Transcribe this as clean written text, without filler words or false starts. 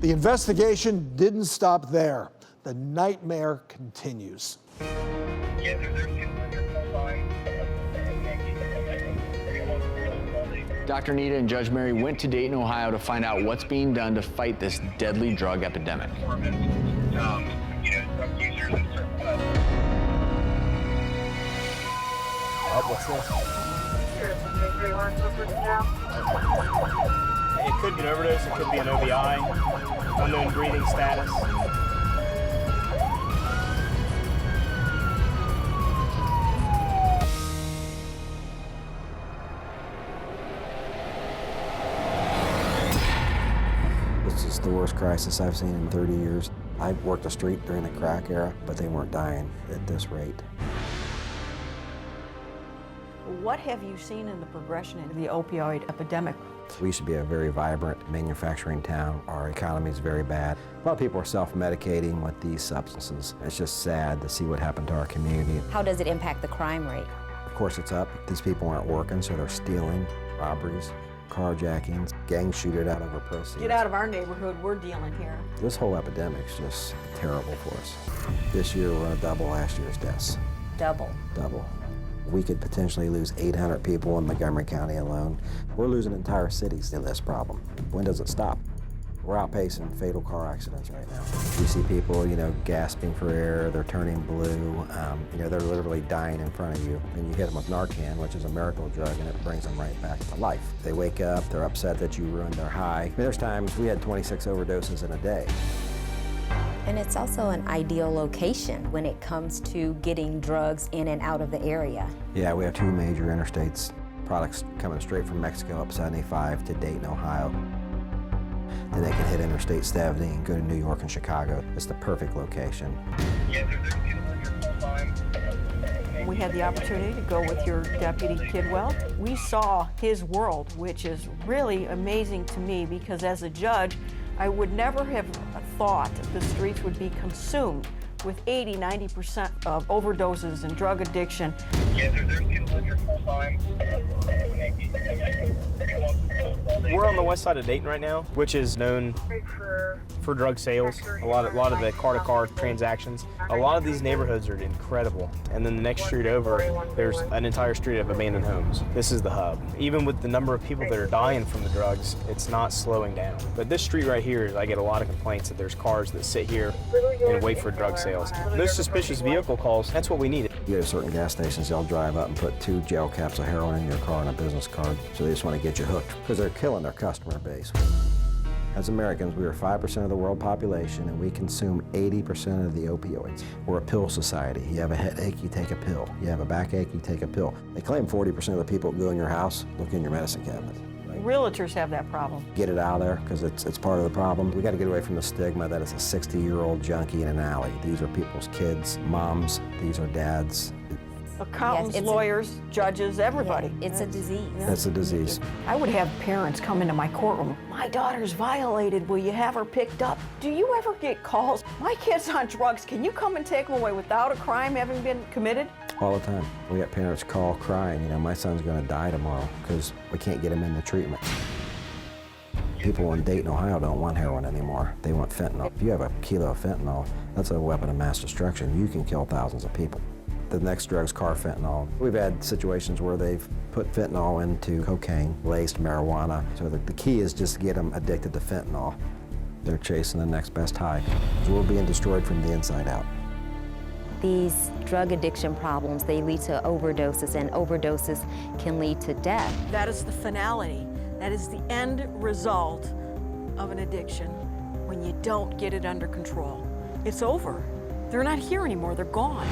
The investigation didn't stop there. The nightmare continues. Dr. Nita and Judge Mary went to Dayton, Ohio to find out what's being done to fight this deadly drug epidemic. What's this? It could be an overdose, it could be an OBI, unknown breathing status. This is the worst crisis I've seen in 30 years. I worked the street during the crack era, but they weren't dying at this rate. What have you seen in the progression of the opioid epidemic? We should be a very vibrant manufacturing town. Our economy is very bad. A lot of people are self-medicating with these substances. It's just sad to see what happened to our community. How does it impact the crime rate? Of course it's up. These people aren't working, so they're stealing, robberies, carjackings, gangs shoot it out over proceeds. Get out of our neighborhood, we're dealing here. This whole epidemic's just terrible for us. This year we're going to double last year's deaths. Double. Double. We could potentially lose 800 people in Montgomery County alone. We're losing entire cities to this problem. When does it stop? We're outpacing fatal car accidents right now. You see people, gasping for air, they're turning blue, they're literally dying in front of you. And you hit them with Narcan, which is a miracle drug, and it brings them right back to life. They wake up, they're upset that you ruined their high. There's times we had 26 overdoses in a day. And it's also an ideal location when it comes to getting drugs in and out of the area. Yeah, we have two major interstates, products coming straight from Mexico up 75 to Dayton, Ohio. Then they can hit Interstate 70 and go to New York and Chicago. It's the perfect location. We had the opportunity to go with your deputy, Kidwell. We saw his world, which is really amazing to me because as a judge, I would never have thought the streets would be consumed with 80–90% of overdoses and drug addiction. We're on the west side of Dayton right now, which is known for drug sales, a lot of the car-to-car transactions. A lot of these neighborhoods are incredible. And then the next street over, there's an entire street of abandoned homes. This is the hub. Even with the number of people that are dying from the drugs, it's not slowing down. But this street right here, I get a lot of complaints that there's cars that sit here and wait for drug sales. No suspicious vehicle calls, that's what we need. You go to certain gas stations, they'll drive up and put 2 gel caps of heroin in your car and a business card, so they just want to get you hooked, because they're killing their customer base. As Americans, we are 5% of the world population, and we consume 80% of the opioids. We're a pill society. You have a headache, you take a pill. You have a backache, you take a pill. They claim 40% of the people that go in your house look in your medicine cabinet. Realtors have that problem. Get it out of there, because it's part of the problem. We got to get away from the stigma that it's a 60-year-old junkie in an alley. These are people's kids, moms, these are dads. Accountants, lawyers, judges, everybody. Yeah, it's a disease. That's a disease. I would have parents come into my courtroom. My daughter's violated. Will you have her picked up? Do you ever get calls? My kid's on drugs. Can you come and take them away without a crime having been committed? All the time. We got parents call crying, my son's going to die tomorrow because we can't get him into treatment. People in Dayton, Ohio don't want heroin anymore. They want fentanyl. If you have a kilo of fentanyl, that's a weapon of mass destruction. You can kill thousands of people. The next drug's carfentanil. We've had situations where they've put fentanyl into cocaine, laced marijuana. So the key is just to get them addicted to fentanyl. They're chasing the next best high. So we're being destroyed from the inside out. These drug addiction problems, they lead to overdoses, and overdoses can lead to death. That is the finality. That is the end result of an addiction when you don't get it under control. It's over. They're not here anymore. They're gone.